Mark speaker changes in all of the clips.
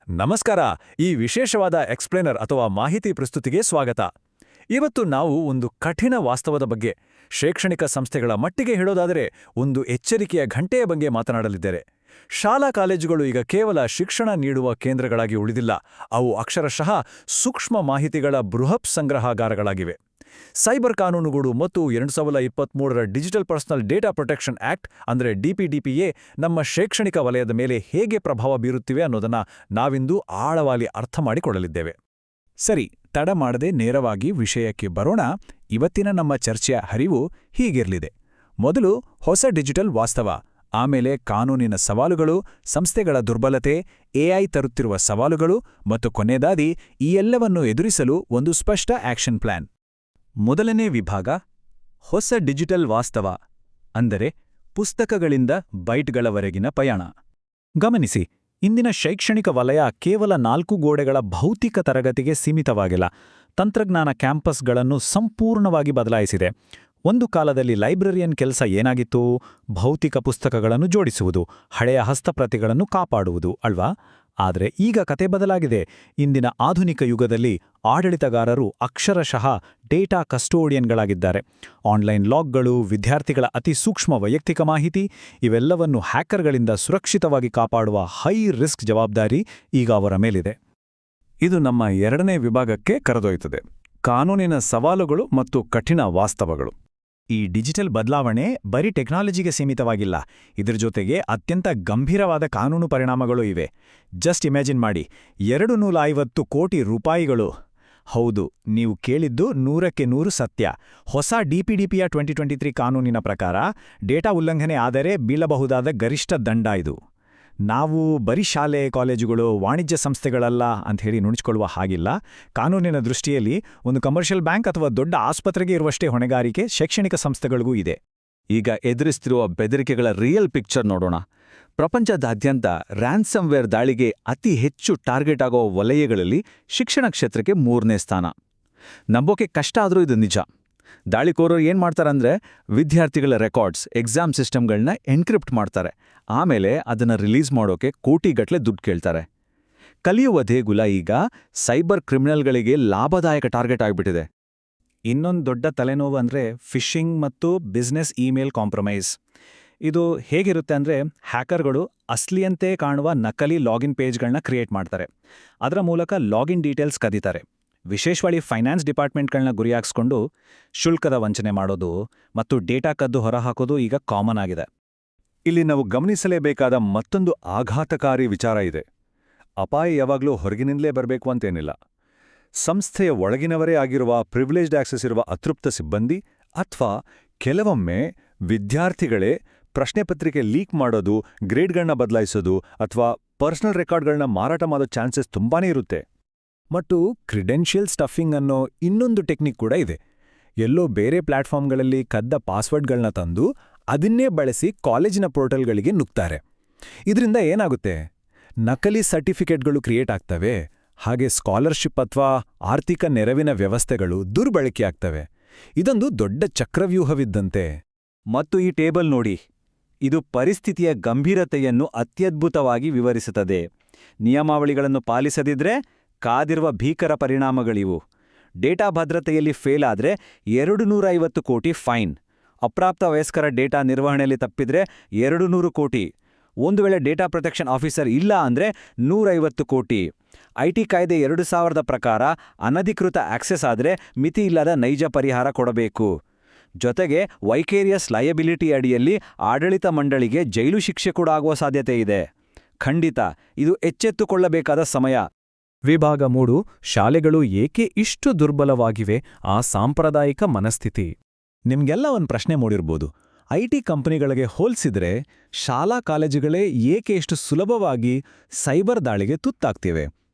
Speaker 1: ನಮಸ್ಕಾರ. ಈ ವಿಶೇಷವಾದ ಎಕ್ಸ್ಪ್ಲೇನರ್ ಅಥವಾ ಮಾಹಿತಿ ಪ್ರಸ್ತುತಿಗೆ ಸ್ವಾಗತ. ಇವತ್ತು ನಾವು ಒಂದು ಕಠಿಣ ವಾಸ್ತವದ ಬಗ್ಗೆ, ಶೈಕ್ಷಣಿಕ ಸಂಸ್ಥೆಗಳ ಮಟ್ಟಿಗೆ ಹೇಳೋದಾದರೆ ಒಂದು ಎಚ್ಚರಿಕೆಯ ಘಂಟೆಯ ಬಗ್ಗೆ ಮಾತನಾಡಲಿದ್ದೇವೆ. ಶಾಲಾ ಕಾಲೇಜುಗಳು ಈಗ ಕೇವಲ ಶಿಕ್ಷಣ ನೀಡುವ ಕೇಂದ್ರಗಳಾಗಿ ಉಳಿದಿಲ್ಲ, ಅವು ಅಕ್ಷರಶಃ ಸೂಕ್ಷ್ಮ ಮಾಹಿತಿಗಳ ಬೃಹತ್ ಸಂಗ್ರಹಾಗಾರಗಳಾಗಿವೆ. ಸೈಬರ್ ಕಾನೂನುಗಳು ಮತ್ತು 2023ರ digital personal data protection act ಅಂದರೆ ಡಿಪಿಡಿಪಿಎ ನಮ್ಮ ಶೈಕ್ಷಣಿಕ ವಲಯದ ಮೇಲೆ ಹೇಗೆ ಪ್ರಭಾವ ಬೀರುತ್ತಿವೆ ಅನ್ನೋದನ್ನ ನಾವಿಂದು ಆಳವಾಗಿ ಅರ್ಥ ಮಾಡಿಕೊಳ್ಳಲಿದ್ದೇವೆ.
Speaker 2: ಸರಿ, ತಡ ಮಾಡದೆ ನೇರವಾಗಿ ವಿಷಯಕ್ಕೆ ಬರೋಣ. ಇವತ್ತಿನ ನಮ್ಮ ಚರ್ಚೆಯ ಹರಿವು ಹೀಗಿರಲಿದೆ. ಮೊದಲು ಹೊಸ ಡಿಜಿಟಲ್ ವಾಸ್ತವ, ಆಮೇಲೆ ಕಾನೂನಿನ ಸವಾಲುಗಳು, ಸಂಸ್ಥೆಗಳ ದುರ್ಬಲತೆ, ಎಐ ತರುತ್ತಿರುವ ಸವಾಲುಗಳು ಮತ್ತು ಕೊನೆಯದಾಗಿ ಈ ಎಲ್ಲವನ್ನು ಎದುರಿಸಲು ಒಂದು ಸ್ಪಷ್ಟ ಆಕ್ಷನ್ ಪ್ಲಾನ್. ಮೊದಲನೇ ವಿಭಾಗ, ಹೊಸ ಡಿಜಿಟಲ್ ವಾಸ್ತವ, ಅಂದರೆ ಪುಸ್ತಕಗಳಿಂದ ಬೈಟ್ಗಳವರೆಗಿನ ಪಯಣ. ಗಮನಿಸಿ, ಇಂದಿನ ಶೈಕ್ಷಣಿಕ ವಲಯ ಕೇವಲ 4 ಗೋಡೆಗಳ ಭೌತಿಕ ತರಗತಿಗೆ ಸೀಮಿತವಾಗಿಲ್ಲ. ತಂತ್ರಜ್ಞಾನ ಕ್ಯಾಂಪಸ್ಗಳನ್ನು ಸಂಪೂರ್ಣವಾಗಿ ಬದಲಾಯಿಸಿದೆ. ಒಂದು ಕಾಲದಲ್ಲಿ ಲೈಬ್ರರಿಯನ್ ಕೆಲಸ ಏನಾಗಿತ್ತು? ಭೌತಿಕ ಪುಸ್ತಕಗಳನ್ನು ಜೋಡಿಸುವುದು, ಹಳೆಯ ಹಸ್ತಪ್ರತಿಗಳನ್ನು ಕಾಪಾಡುವುದು, ಅಲ್ವಾ? ಆದರೆ ಈಗ ಕತೆ ಬದಲಾಗಿದೆ. ಇಂದಿನ ಆಧುನಿಕ ಯುಗದಲ್ಲಿ ಆಡಳಿತಗಾರರು ಅಕ್ಷರಶಃ ಡೇಟಾ ಕಸ್ಟೋಡಿಯನ್ಗಳಾಗಿದ್ದಾರೆ. ಆನ್ಲೈನ್ ಲಾಗ್ಗಳು, ವಿದ್ಯಾರ್ಥಿಗಳ ಅತಿ ಸೂಕ್ಷ್ಮ ವೈಯಕ್ತಿಕ ಮಾಹಿತಿ, ಇವೆಲ್ಲವನ್ನು ಹ್ಯಾಕರ್ಗಳಿಂದ ಸುರಕ್ಷಿತವಾಗಿ ಕಾಪಾಡುವ ಹೈ ರಿಸ್ಕ್ ಜವಾಬ್ದಾರಿ ಈಗ ಅವರ ಮೇಲಿದೆ.
Speaker 1: ಇದು ನಮ್ಮ ಎರಡನೇ ವಿಭಾಗಕ್ಕೆ ಕರೆದೊಯ್ಯುತ್ತದೆ, ಕಾನೂನಿನ ಸವಾಲುಗಳು ಮತ್ತು ಕಠಿಣ ವಾಸ್ತವಗಳು.
Speaker 2: ಈ ಡಿಜಿಟಲ್ ಬದಲಾವಣೆ ಬರೀ ಟೆಕ್ನಾಲಜಿಗೆ ಸೀಮಿತವಾಗಿಲ್ಲ, ಇದರ ಜೊತೆಗೆ ಅತ್ಯಂತ ಗಂಭೀರವಾದ ಕಾನೂನು ಪರಿಣಾಮಗಳು ಇವೆ. ಜಸ್ಟ್ ಇಮ್ಯಾಜಿನ್ ಮಾಡಿ, 250 ಕೋಟಿ ರೂಪಾಯಿಗಳು. ಹೌದು, ನೀವು ಕೇಳಿದ್ದು 100% ಸತ್ಯ. ಹೊಸ ಡಿಪಿಡಿಪಿಯ 2023 ಕಾನೂನಿನ ಪ್ರಕಾರ ಡೇಟಾ ಉಲ್ಲಂಘನೆ ಆದರೆ ಬೀಳಬಹುದಾದ ಗರಿಷ್ಠ ದಂಡ ಇದು. ನಾವು ಬರೀ ಶಾಲೆ, ಕಾಲೇಜುಗಳು, ವಾಣಿಜ್ಯ ಸಂಸ್ಥೆಗಳಲ್ಲ ಅಂಥೇಳಿ ನುಣುಚಿಕೊಳ್ಳುವ ಹಾಗಿಲ್ಲ. ಕಾನೂನಿನ ದೃಷ್ಟಿಯಲ್ಲಿ ಒಂದು ಕಮರ್ಷಿಯಲ್ ಬ್ಯಾಂಕ್ ಅಥವಾ ದೊಡ್ಡ ಆಸ್ಪತ್ರೆಗೆ ಇರುವಷ್ಟೇ ಹೊಣೆಗಾರಿಕೆ ಶೈಕ್ಷಣಿಕ ಸಂಸ್ಥೆಗಳಿಗೂ ಇದೆ.
Speaker 1: ಈಗ ಎದುರಿಸ್ತಿರುವ ಬೆದರಿಕೆಗಳ ರಿಯಲ್ ಪಿಕ್ಚರ್ ನೋಡೋಣ. ಪ್ರಪಂಚದಾದ್ಯಂತ ರ್ಯಾನ್ಸಮ್ವೇರ್ ದಾಳಿಗೆ ಅತಿ ಹೆಚ್ಚು ಟಾರ್ಗೆಟ್ ಆಗೋ ವಲಯಗಳಲ್ಲಿ ಶಿಕ್ಷಣ ಕ್ಷೇತ್ರಕ್ಕೆ 3ನೇ ಸ್ಥಾನ. ನಂಬೋಕೆ ಕಷ್ಟ ಆದರೂ ಇದು ನಿಜ. ದಾಳಿಕೋರರು ಏನ್ ಮಾಡ್ತಾರಂದ್ರೆ, ವಿದ್ಯಾರ್ಥಿಗಳ ರೆಕಾರ್ಡ್ಸ್, ಎಕ್ಸಾಮ್ ಸಿಸ್ಟಮ್ಗಳನ್ನ ಎನ್ಕ್ರಿಪ್ಟ್ ಮಾಡ್ತಾರೆ. ಆಮೇಲೆ ಅದನ್ನ ರಿಲೀಸ್ ಮಾಡೋಕೆ ಕೋಟಿಗಟ್ಲೆ ದುಡ್ಡು ಕೇಳ್ತಾರೆ. ಕಲಿಯುವ ದೇಗುಲ ಈಗ ಸೈಬರ್ ಕ್ರಿಮಿನಲ್ಗಳಿಗೆ ಲಾಭದಾಯಕ ಟಾರ್ಗೆಟ್ ಆಗಿಬಿಟ್ಟಿದೆ.
Speaker 2: ಇನ್ನೊಂದು ದೊಡ್ಡ ತಲೆನೋವು ಅಂದರೆ ಫಿಶಿಂಗ್ ಮತ್ತು ಬಿಸ್ನೆಸ್ ಇಮೇಲ್ ಕಾಂಪ್ರಮೈಸ್. ಇದು ಹೇಗಿರುತ್ತೆ ಅಂದರೆ, ಹ್ಯಾಕರ್ಗಳು ಅಸ್ಲಿಯಂತೆ ಕಾಣುವ ನಕಲಿ ಲಾಗಿನ್ ಪೇಜ್ಗಳನ್ನ ಕ್ರಿಯೇಟ್ ಮಾಡ್ತಾರೆ. ಅದರ ಮೂಲಕ ಲಾಗಿನ್ ಡೀಟೇಲ್ಸ್ ಕದೀತಾರೆ. ವಿಶೇಷವಾಗಿ ಫೈನಾನ್ಸ್ ಡಿಪಾರ್ಟ್ಮೆಂಟ್ಗಳನ್ನ ಗುರಿಯಾಗಿಸ್ಕೊಂಡು ಶುಲ್ಕದ ವಂಚನೆ ಮಾಡೋದು ಮತ್ತು ಡೇಟಾ ಕದ್ದು ಹೊರಹಾಕೋದು ಈಗ ಕಾಮನ್ ಆಗಿದೆ.
Speaker 1: ಇಲ್ಲಿ ನಾವು ಗಮನಿಸಲೇಬೇಕಾದ ಮತ್ತೊಂದು ಆಘಾತಕಾರಿ ವಿಚಾರ ಇದೆ. ಅಪಾಯ ಯಾವಾಗಲೂ ಹೊರಗಿನಿಂದಲೇ ಬರಬೇಕು ಅಂತೇನಿಲ್ಲ. ಸಂಸ್ಥೆಯ ಒಳಗಿನವರೇ ಆಗಿರುವ ಪ್ರಿವಿಲೇಜ್ಡ್ ಆಕ್ಸೆಸ್ ಇರುವ ಅತೃಪ್ತ ಸಿಬ್ಬಂದಿ ಅಥವಾ ಕೆಲವೊಮ್ಮೆ ವಿದ್ಯಾರ್ಥಿಗಳೇ ಪ್ರಶ್ನೆ ಪತ್ರಿಕೆ ಲೀಕ್ ಮಾಡೋದು, ಗ್ರೇಡ್ಗಳನ್ನ ಬದಲಾಯಿಸೋದು ಅಥವಾ ಪರ್ಸನಲ್ ರೆಕಾರ್ಡ್ಗಳನ್ನ ಮಾರಾಟ ಮಾಡೋ ಚಾನ್ಸಸ್ ತುಂಬಾನೇ ಇರುತ್ತೆ.
Speaker 2: ಮತ್ತು ಕ್ರಿಡೆನ್ಷಿಯಲ್ ಸ್ಟಫಿಂಗ್ ಅನ್ನೋ ಇನ್ನೊಂದು ಟೆಕ್ನಿಕ್ ಕೂಡ ಇದೆ. ಎಲ್ಲೋ ಬೇರೆ ಪ್ಲಾಟ್ಫಾರ್ಮ್ಗಳಲ್ಲಿ ಕದ್ದ ಪಾಸ್ವರ್ಡ್ಗಳನ್ನ ತಂದು ಅದನ್ನೇ ಬಳಸಿ ಕಾಲೇಜಿನ ಪೋರ್ಟಲ್ಗಳಿಗೆ ನುಗ್ತಾರೆ. ಇದರಿಂದ ಏನಾಗುತ್ತೆ? ನಕಲಿ ಸರ್ಟಿಫಿಕೇಟ್ಗಳು ಕ್ರಿಯೇಟ್ ಆಗ್ತವೆ. ಹಾಗೆ ಸ್ಕಾಲರ್ಶಿಪ್ ಅಥವಾ ಆರ್ಥಿಕ ನೆರವಿನ ವ್ಯವಸ್ಥೆಗಳು ದುರ್ಬಳಕೆಯಾಗ್ತವೆ. ಇದೊಂದು ದೊಡ್ಡ ಚಕ್ರವ್ಯೂಹವಿದ್ದಂತೆ.
Speaker 3: ಮತ್ತು ಈ ಟೇಬಲ್ ನೋಡಿ, ಇದು ಪರಿಸ್ಥಿತಿಯ ಗಂಭೀರತೆಯನ್ನು ಅತ್ಯದ್ಭುತವಾಗಿ ವಿವರಿಸುತ್ತದೆ. ನಿಯಮಾವಳಿಗಳನ್ನು ಪಾಲಿಸದಿದ್ರೆ ಕಾದಿರುವ ಭೀಕರ ಪರಿಣಾಮಗಳಿವು. ಡೇಟಾ ಭದ್ರತೆಯಲ್ಲಿ ಫೇಲ್ ಆದ್ರೆ 250 ಕೋಟಿ ಫೈನ್. ಅಪ್ರಾಪ್ತ ವಯಸ್ಕರ ಡೇಟಾ ನಿರ್ವಹಣೆಯಲ್ಲಿ ತಪ್ಪಿದ್ರೆ 200 ಕೋಟಿ. ಒಂದು ವೇಳೆ ಡೇಟಾ ಪ್ರೊಟೆಕ್ಷನ್ ಆಫೀಸರ್ ಇಲ್ಲ ಅಂದ್ರೆ 150 ಕೋಟಿ. ಐಟಿ ಕಾಯ್ದೆ 2000 ಪ್ರಕಾರ ಅನಧಿಕೃತ ಆಕ್ಸೆಸ್ ಆದ್ರೆ ಮಿತಿಯಿಲ್ಲದ ನೈಜ ಪರಿಹಾರ ಕೊಡಬೇಕು. ಜೊತೆಗೆ ವೈಕೇರಿಯಸ್ ಲಯಬಿಲಿಟಿ ಅಡಿಯಲ್ಲಿ ಆಡಳಿತ ಮಂಡಳಿಗೆ ಜೈಲು ಶಿಕ್ಷೆ ಕೂಡ ಆಗುವ ಸಾಧ್ಯತೆ ಇದೆ. ಖಂಡಿತ ಇದು ಎಚ್ಚೆತ್ತುಕೊಳ್ಳಬೇಕಾದ ಸಮಯ.
Speaker 2: ವಿಭಾಗ 3, ಶಾಲೆಗಳು ಏಕೆ ಇಷ್ಟು ದುರ್ಬಲವಾಗಿವೆ? ಆ ಸಾಂಪ್ರದಾಯಿಕ ಮನಸ್ಥಿತಿ. ನಿಮ್ಗೆಲ್ಲ ಒಂದು ಪ್ರಶ್ನೆ ಮೂಡಿರ್ಬೋದು. ಐಟಿ ಕಂಪನಿಗಳಿಗೆ ಹೋಲಿಸಿದ್ರೆ ಶಾಲಾ ಕಾಲೇಜುಗಳೇ ಏಕೆ ಇಷ್ಟು ಸುಲಭವಾಗಿ ಸೈಬರ್ ದಾಳಿಗೆ ತುತ್ತಾಗ್ತಿವೆ?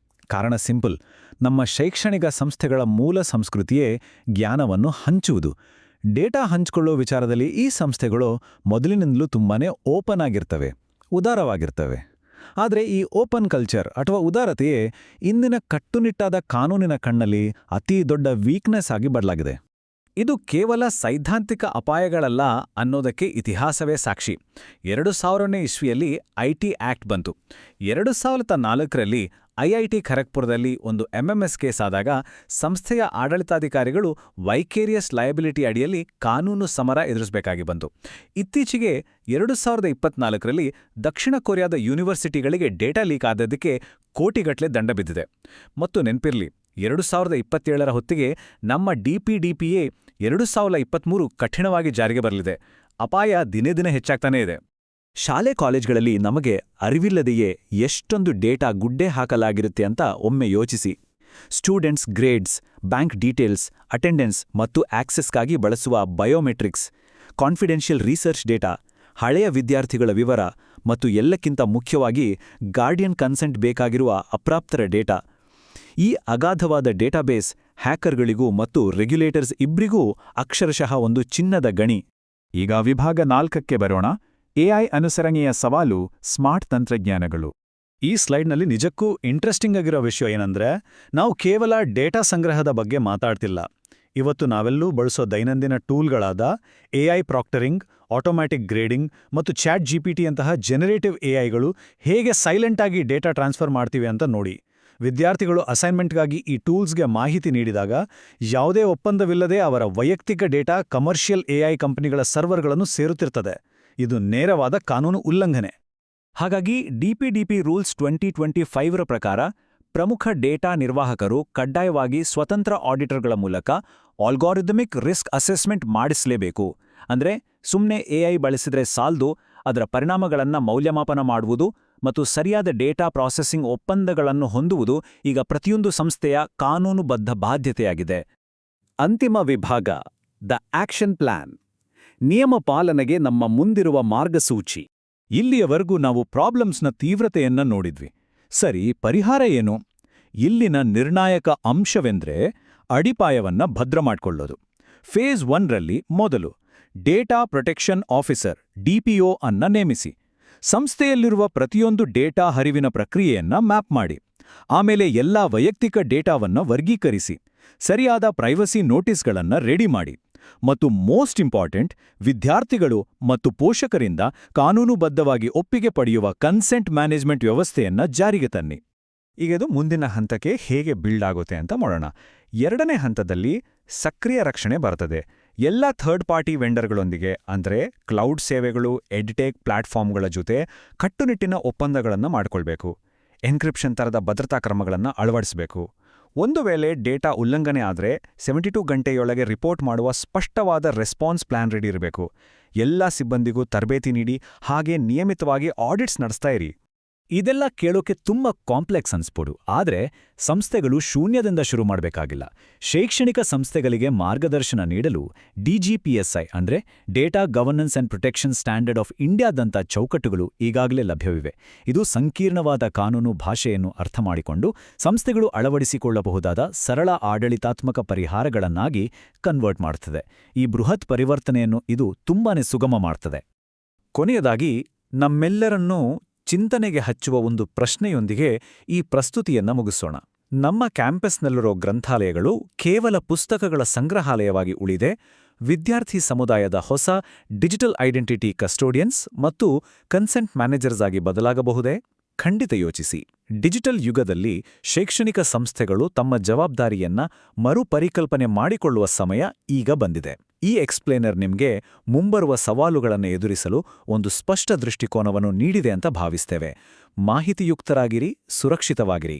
Speaker 2: ಕಾರಣ ಸಿಂಪಲ್. ನಮ್ಮ ಶೈಕ್ಷಣಿಕ ಸಂಸ್ಥೆಗಳ ಮೂಲ ಸಂಸ್ಕೃತಿಯೇ ಜ್ಞಾನವನ್ನು ಹಂಚುವುದು. ಡೇಟಾ ಹಂಚಿಕೊಳ್ಳೋ ವಿಚಾರದಲ್ಲಿ ಈ ಸಂಸ್ಥೆಗಳು ಮೊದಲಿನಿಂದಲೂ ತುಂಬಾನೇ ಓಪನ್ ಆಗಿರ್ತವೆ, ಉದಾರವಾಗಿರ್ತವೆ. ಆದರೆ ಈ ಓಪನ್ ಕಲ್ಚರ್ ಅಥವಾ ಉದಾರತೆಯೇ ಇಂದಿನ ಕಟ್ಟುನಿಟ್ಟಾದ ಕಾನೂನಿನ ಕಣ್ಣಲ್ಲಿ ಅತೀ ದೊಡ್ಡ ವೀಕ್ನೆಸ್ ಆಗಿ ಬದಲಾಗಿದೆ. ಇದು ಕೇವಲ ಸೈದ್ಧಾಂತಿಕ ಅಪಾಯಗಳಲ್ಲ ಅನ್ನೋದಕ್ಕೆ ಇತಿಹಾಸವೇ ಸಾಕ್ಷಿ. 2000ನೇ ಇಸ್ವಿಯಲ್ಲಿ ಐಟಿ ಆಕ್ಟ್ ಬಂತು. 2004ರಲ್ಲಿ ಐಐಟಿ ಖರಗ್ಪುರದಲ್ಲಿ ಒಂದು ಎಂಎಂಎಸ್ ಕೇಸ್ ಆದಾಗ ಸಂಸ್ಥೆಯ ಆಡಳಿತಾಧಿಕಾರಿಗಳು ವೈಕೇರಿಯಸ್ ಲಯಬಿಲಿಟಿ ಅಡಿಯಲ್ಲಿ ಕಾನೂನು ಸಮರ ಎದುರಿಸಬೇಕಾಗಿ ಬಂತು. ಇತ್ತೀಚೆಗೆ 2024ರಲ್ಲಿ ದಕ್ಷಿಣ ಕೊರಿಯಾದ ಯೂನಿವರ್ಸಿಟಿಗಳಿಗೆ ಡೇಟಾ ಲೀಕ್ ಆದದ್ದಕ್ಕೆ ಕೋಟಿಗಟ್ಟಲೆ ದಂಡ ಬಿದ್ದಿದೆ. ಮತ್ತು ನೆನ್ಪಿರ್ಲಿ, 2027ರ ಹೊತ್ತಿಗೆ ನಮ್ಮ ಡಿಪಿಡಿಪಿಎ 2023 ಕಠಿಣವಾಗಿ ಜಾರಿಗೆ ಬರಲಿದೆ. ಅಪಾಯ ದಿನೇ ದಿನೇ ಹೆಚ್ಚಾಗ್ತಾನೇ ಇದೆ.
Speaker 3: ಶಾಲೆ ಕಾಲೇಜ್ಗಳಲ್ಲಿ ನಮಗೆ ಅರಿವಿಲ್ಲದೆಯೇ ಎಷ್ಟೊಂದು ಡೇಟಾ ಗುಡ್ಡೆ ಹಾಕಲಾಗಿರುತ್ತೆ ಅಂತ ಒಮ್ಮೆ ಯೋಚಿಸಿ. Students grades, bank details, attendance ಮತ್ತು ಆಕ್ಸೆಸ್ಗಾಗಿ ಬಳಸುವ ಬಯೋಮೆಟ್ರಿಕ್ಸ್, ಕಾನ್ಫಿಡೆನ್ಷಿಯಲ್ ರಿಸರ್ಚ್ ಡೇಟಾ, ಹಳೆಯ ವಿದ್ಯಾರ್ಥಿಗಳ ವಿವರ ಮತ್ತು ಎಲ್ಲಕ್ಕಿಂತ ಮುಖ್ಯವಾಗಿ ಗಾರ್ಡಿಯನ್ ಕನ್ಸೆಂಟ್ ಬೇಕಾಗಿರುವ ಅಪ್ರಾಪ್ತರ ಡೇಟಾ. ಈ ಅಗಾಧವಾದ ಡೇಟಾಬೇಸ್ ಹ್ಯಾಕರ್ಗಳಿಗೂ ಮತ್ತು ರೆಗ್ಯುಲೇಟರ್ಸ್ ಇಬ್ರಿಗೂ ಅಕ್ಷರಶಃ ಒಂದು ಚಿನ್ನದ ಗಣಿ.
Speaker 2: ಈಗ ವಿಭಾಗ 4ಕ್ಕೆ ಬರೋಣ. ಎಐ ಅನುಸರಣೆಯ ಸವಾಲು, ಸ್ಮಾರ್ಟ್ ತಂತ್ರಜ್ಞಾನಗಳು.
Speaker 1: ಈ ಸ್ಲೈಡ್ನಲ್ಲಿ ನಿಜಕ್ಕೂ ಇಂಟ್ರೆಸ್ಟಿಂಗ್ ಆಗಿರೋ ವಿಷಯ ಏನಂದ್ರೆ, ನಾವು ಕೇವಲ ಡೇಟಾ ಸಂಗ್ರಹದ ಬಗ್ಗೆ ಮಾತಾಡ್ತಿಲ್ಲ. ಇವತ್ತು ನಾವೆಲ್ಲೂ ಬಳಸೋ ದೈನಂದಿನ ಟೂಲ್ಗಳಾದ ಎಐ ಪ್ರಾಕ್ಟರಿಂಗ್, ಆಟೋಮ್ಯಾಟಿಕ್ ಗ್ರೇಡಿಂಗ್ ಮತ್ತು ಚಾಟ್ ಜಿಪಿಟಿಯಂತಹ ಜನರೇಟಿವ್ ಎಐಗಳು ಹೇಗೆ ಸೈಲೆಂಟ್ ಆಗಿ ಡೇಟಾ ಟ್ರಾನ್ಸ್ಫರ್ ಮಾಡ್ತಿವೆ ಅಂತ ನೋಡಿ. ವಿದ್ಯಾರ್ಥಿಗಳು ಅಸೈನ್ಮೆಂಟ್ಗಾಗಿ ಈ ಟೂಲ್ಸ್ಗೆ ಮಾಹಿತಿ ನೀಡಿದಾಗ ಯಾವುದೇ ಒಪ್ಪಂದವಿಲ್ಲದೆ ಅವರ ವೈಯಕ್ತಿಕ ಡೇಟಾ ಕಮರ್ಷಿಯಲ್ ಎಐ ಕಂಪನಿಗಳ ಸರ್ವರ್ಗಳನ್ನು ಸೇರುತ್ತಿರ್ತದೆ. ಇದು ನೇರವಾದ ಕಾನೂನು ಉಲ್ಲಂಘನೆ.
Speaker 3: ಹಾಗಾಗಿ ಡಿಪಿಡಿಪಿ ರೂಲ್ಸ್ 2025ರ ಪ್ರಕಾರ ಪ್ರಮುಖ ಡೇಟಾ ನಿರ್ವಾಹಕರು ಕಡ್ಡಾಯವಾಗಿ ಸ್ವತಂತ್ರ ಆಡಿಟರ್ಗಳ ಮೂಲಕ ಆಲ್ಗಾರಿದಮಿಕ್ ರಿಸ್ಕ್ ಅಸೆಸ್ಮೆಂಟ್ ಮಾಡಿಸಲೇಬೇಕು. ಅಂದ್ರೆ ಸುಮ್ಮನೆ ಎಐ ಬಳಸಿದ್ರೆ ಸಾಲ್ದು, ಅದರ ಪರಿಣಾಮಗಳನ್ನು ಮೌಲ್ಯಮಾಪನ ಮಾಡುವುದು ಮತ್ತು ಸರಿಯಾದ ಡೇಟಾ ಪ್ರಾಸೆಸಿಂಗ್ ಒಪ್ಪಂದಗಳನ್ನು ಹೊಂದುವುದು ಈಗ ಪ್ರತಿಯೊಂದು ಸಂಸ್ಥೆಯ ಕಾನೂನುಬದ್ಧ ಬಾಧ್ಯತೆಯಾಗಿದೆ.
Speaker 2: ಅಂತಿಮ ವಿಭಾಗ, ದ ಆಕ್ಷನ್ ಪ್ಲಾನ್. ನಿಯಮ ಪಾಲನೆಗೆ ನಮ್ಮ ಮುಂದಿರುವ ಮಾರ್ಗಸೂಚಿ. ಇಲ್ಲಿಯವರೆಗೂ ನಾವು ಪ್ರಾಬ್ಲಮ್ಸ್ನ ತೀವ್ರತೆಯನ್ನ ನೋಡಿದ್ವಿ. ಸರಿ, ಪರಿಹಾರ ಏನು? ಇಲ್ಲಿನ ನಿರ್ಣಾಯಕ ಅಂಶವೆಂದ್ರೆ ಅಡಿಪಾಯವನ್ನ ಭದ್ರ ಮಾಡ್ಕೊಳ್ಳೋದು. ಫೇಸ್ 1ರಲ್ಲಿ ಮೊದಲು ಡೇಟಾ ಪ್ರೊಟೆಕ್ಷನ್ ಆಫೀಸರ್ ಡಿಪಿಒ ಅನ್ನ ನೇಮಿಸಿ. ಸಂಸ್ಥೆಯಲ್ಲಿರುವ ಪ್ರತಿಯೊಂದು ಡೇಟಾ ಹರಿವಿನ ಪ್ರಕ್ರಿಯೆಯನ್ನ ಮ್ಯಾಪ್ ಮಾಡಿ. ಆಮೇಲೆ ಎಲ್ಲಾ ವೈಯಕ್ತಿಕ ಡೇಟಾವನ್ನ ವರ್ಗೀಕರಿಸಿ. ಸರಿಯಾದ ಪ್ರೈವಸಿ ನೋಟಿಸ್ಗಳನ್ನ ರೆಡಿ ಮಾಡಿ. ಮತ್ತು ಮೋಸ್ಟ್ ಇಂಪಾರ್ಟೆಂಟ್, ವಿದ್ಯಾರ್ಥಿಗಳು ಮತ್ತು ಪೋಷಕರಿಂದ ಕಾನೂನುಬದ್ಧವಾಗಿ ಒಪ್ಪಿಗೆ ಪಡೆಯುವ ಕನ್ಸೆಂಟ್ ಮ್ಯಾನೇಜ್ಮೆಂಟ್ ವ್ಯವಸ್ಥೆಯನ್ನ ಜಾರಿಗೆ ತನ್ನಿ. ಈಗ ಇದು ಮುಂದಿನ ಹಂತಕ್ಕೆ ಹೇಗೆ ಬಿಲ್ಡ್ ಆಗುತ್ತೆ ಅಂತ ಮಾಡೋಣ. 2ನೇ ಹಂತದಲ್ಲಿ ಸಕ್ರಿಯ ರಕ್ಷಣೆ ಬರ್ತದೆ. ಎಲ್ಲ ಥರ್ಡ್ ಪಾರ್ಟಿ ವೆಂಡರ್ಗಳೊಂದಿಗೆ, ಅಂದರೆ ಕ್ಲೌಡ್ ಸೇವೆಗಳು, ಎಡ್ಟೆಕ್ ಪ್ಲಾಟ್ಫಾರ್ಮ್ಗಳ ಜೊತೆ ಕಟ್ಟುನಿಟ್ಟಿನ ಒಪ್ಪಂದಗಳನ್ನು ಮಾಡ್ಕೊಳ್ಬೇಕು. ಎನ್ಕ್ರಿಪ್ಷನ್ ಥರದ ಭದ್ರತಾ ಕ್ರಮಗಳನ್ನು ಅಳವಡಿಸಬೇಕು. ಒಂದು ವೇಳೆ ಡೇಟಾ ಉಲ್ಲಂಘನೆ ಆದರೆ 72 ಗಂಟೆಯೊಳಗೆ ರಿಪೋರ್ಟ್ ಮಾಡುವ ಸ್ಪಷ್ಟವಾದ ರೆಸ್ಪಾನ್ಸ್ ಪ್ಲಾನ್ ರೆಡಿ ಇರಬೇಕು. ಎಲ್ಲ ಸಿಬ್ಬಂದಿಗೂ ತರಬೇತಿ ನೀಡಿ ಹಾಗೆ ನಿಯಮಿತವಾಗಿ ಆಡಿಟ್ಸ್ ನಡೆಸ್ತಾ ಇರಿ. ಇದೆಲ್ಲ ಕೇಳೋಕೆ ತುಂಬ ಕಾಂಪ್ಲೆಕ್ಸ್ ಅನ್ಸ್ಬೋದು, ಆದರೆ ಸಂಸ್ಥೆಗಳು ಶೂನ್ಯದಿಂದ ಶುರು ಮಾಡಬೇಕಾಗಿಲ್ಲ. ಶೈಕ್ಷಣಿಕ ಸಂಸ್ಥೆಗಳಿಗೆ ಮಾರ್ಗದರ್ಶನ ನೀಡಲು ಡಿಜಿಪಿಎಸ್ಐ ಅಂದರೆ data governance and protection standard of ಇಂಡಿಯಾದಂಥ ಚೌಕಟ್ಟುಗಳು ಈಗಾಗಲೇ ಲಭ್ಯವಿವೆ. ಇದು ಸಂಕೀರ್ಣವಾದ ಕಾನೂನು ಭಾಷೆಯನ್ನು ಅರ್ಥ ಮಾಡಿಕೊಂಡು ಸಂಸ್ಥೆಗಳು ಅಳವಡಿಸಿಕೊಳ್ಳಬಹುದಾದ ಸರಳ ಆಡಳಿತಾತ್ಮಕ ಪರಿಹಾರಗಳನ್ನಾಗಿ ಕನ್ವರ್ಟ್ ಮಾಡ್ತದೆ. ಈ ಬೃಹತ್ ಪರಿವರ್ತನೆಯನ್ನು ಇದು ತುಂಬಾನೇ ಸುಗಮ ಮಾಡ್ತದೆ. ಕೊನೆಯದಾಗಿ ನಮ್ಮೆಲ್ಲರನ್ನೂ ಚಿಂತನೆಗೆ ಹಚ್ಚುವ ಒಂದು ಪ್ರಶ್ನೆಯೊಂದಿಗೆ ಈ ಪ್ರಸ್ತುತಿಯನ್ನ ಮುಗಿಸೋಣ. ನಮ್ಮ ಕ್ಯಾಂಪಸ್ನಲ್ಲಿರೋ ಗ್ರಂಥಾಲಯಗಳು ಕೇವಲ ಪುಸ್ತಕಗಳ ಸಂಗ್ರಹಾಲಯವಾಗಿ ಉಳಿದೆ, ವಿದ್ಯಾರ್ಥಿ ಸಮುದಾಯದ ಹೊಸ ಡಿಜಿಟಲ್ ಐಡೆಂಟಿಟಿ ಕಸ್ಟೋಡಿಯನ್ಸ್ ಮತ್ತು ಕನ್ಸೆಂಟ್ ಮ್ಯಾನೇಜರ್ಸ್ ಆಗಿ ಬದಲಾಗಬಹುದೇ? ಖಂಡಿತ ಯೋಚಿಸಿ. ಡಿಜಿಟಲ್ ಯುಗದಲ್ಲಿ ಶೈಕ್ಷಣಿಕ ಸಂಸ್ಥೆಗಳು ತಮ್ಮ ಜವಾಬ್ದಾರಿಯನ್ನ ಮರುಪರಿಕಲ್ಪನೆ ಮಾಡಿಕೊಳ್ಳುವ ಸಮಯ ಈಗ ಬಂದಿದೆ. ಈ ಎಕ್ಸ್ಪ್ಲೇನರ್ ನಿಮ್ಗೆ ಮುಂಬರುವ ಸವಾಲುಗಳನ್ನು ಎದುರಿಸಲು ಒಂದು ಸ್ಪಷ್ಟ ದೃಷ್ಟಿಕೋನವನ್ನು ನೀಡಿದೆ ಅಂತ ಭಾವಿಸ್ತೇವೆ. ಮಾಹಿತಿಯುಕ್ತರಾಗಿರಿ, ಸುರಕ್ಷಿತವಾಗಿರಿ.